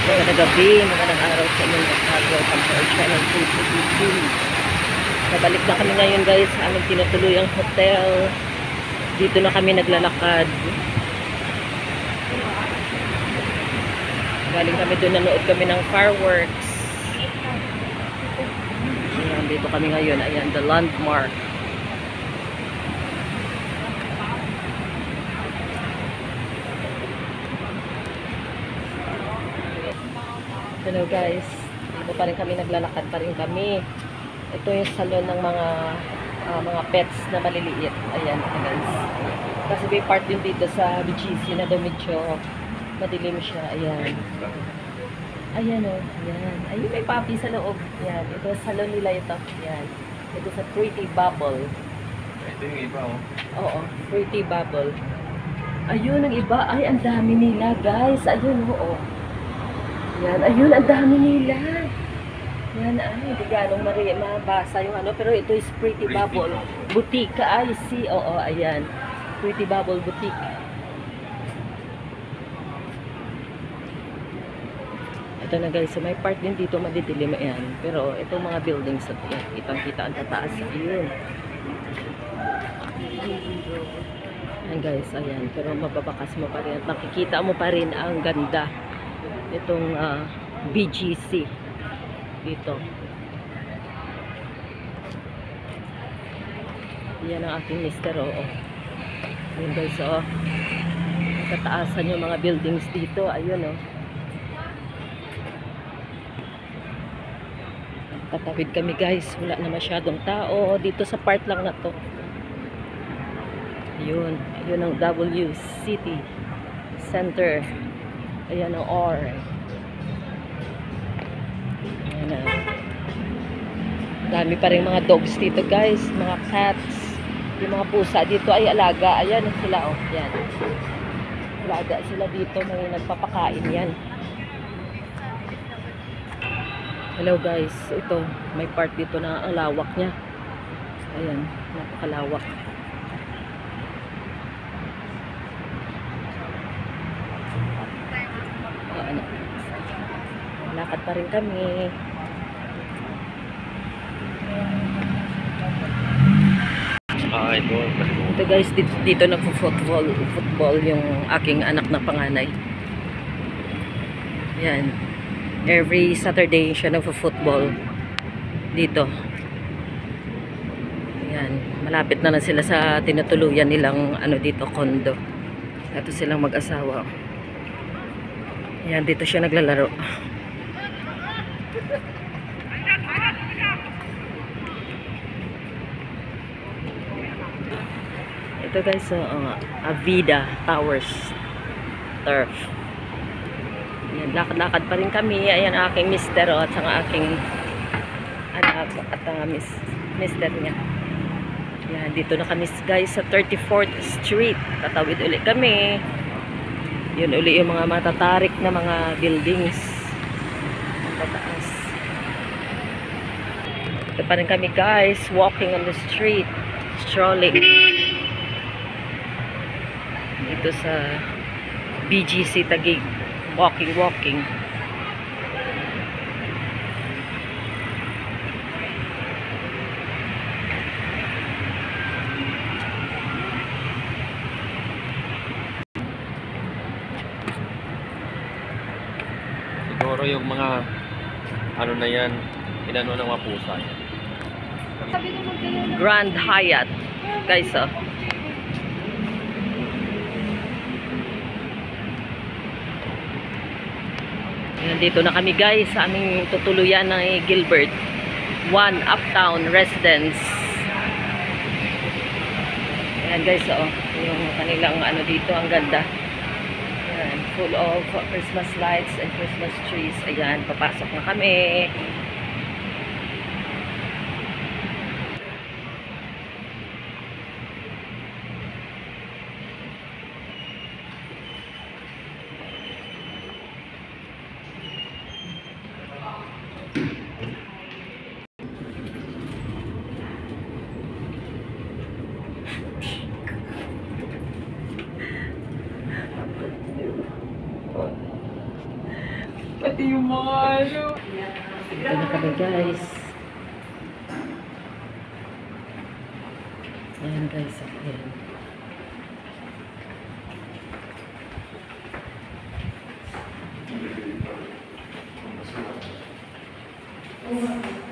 Magandang gabi, magandang araw sa inyong lahat. Welcome to our channel, YouTube. Nabalik na kami ngayon guys sa aming tinutuluyang hotel. Dito na kami naglalakad. Galing kami doon, nanood kami ng fireworks. Ayan, dito kami ngayon. Ayan, the landmark. Hello guys, dito pa rin kami, naglalakad pa rin kami. Ito yung salon ng mga pets na maliliit. Ayan guys. Kasi may part din dito sa BGC na medyo madilim siya. Ayan. Ayan o. Ayan. Ayun, may puppy sa loob. Ayan. Ito salon nila ito. Ayan. Ito sa Pretty Bubble. Ito yung iba oh. Oo, Pretty Bubble. Ayun ang iba. Ay, ang dami nila guys. Ayun oo. Yan, ayun, ang dami nila. Yan, ay, hindi ganong mabasa yung ano, pero ito is Pretty Bubble Boutique. Ay, see, oo, ayan. Pretty Bubble Boutique. Ito na guys, so may part din dito madidilim, ayan. Pero itong mga buildings, yan, kitang-kita ang tataas. Ayun. Ayan guys, ayan. Pero mababakas mo pa rin at makikita mo pa rin ang ganda itong BGC dito. Yan ang aking mister, oo. Ayun guys, oo. Kataasan yung mga buildings dito. Ayun, oh. Tatawid kami guys. Wala na masyadong tao dito sa part lang na to. Ayun. Ayun ang W City Center. Ayan ang R. Ayan na. Dami pa rin mga dogs dito guys. Mga cats. Yung mga pusa dito ay alaga. Ayan sila oh. Ayan. Alaga sila dito. May nagpapakain yan. Hello guys. Ito. May part dito na ang lawak niya. Ayan. Napakalawak. Lakad pa rin kami. Ito guys, dito nagpo-football yung aking anak na panganay. Yan. Every Saturday siya nagpo-football dito. Yan. Malapit na sila sa tinutuluyan nilang ano dito, condo. Ito silang mag-asawa. Yan, dito siya naglalaro. Ito guys, Avida Towers Turf. Ayan, lakad-lakad pa rin kami. Ayan aking mister at saka aking anak at mister niya. Ayan, dito na kami guys sa 34th Street. Tatawid ulit kami. Yun uli yung mga matatarik na mga buildings. Ang tataas. Ito pa rin kami guys, walking on the street, strolling. Dito sa BGC Taguig. Walking. Siguro yung mga ano na yan, inano ng mga pusa. Grand Hyatt. Guys, oh. Nandito na kami guys sa aming tutuluyan ng Gilbert 1 Uptown Residence. Ayan guys, oh. Yung kanilang ano dito, ang ganda. Ayan, full of Christmas lights and Christmas trees. Ayan, papasok na kami. Pati yung mga ano. Ito na kami guys. Ayan guys. Ayan.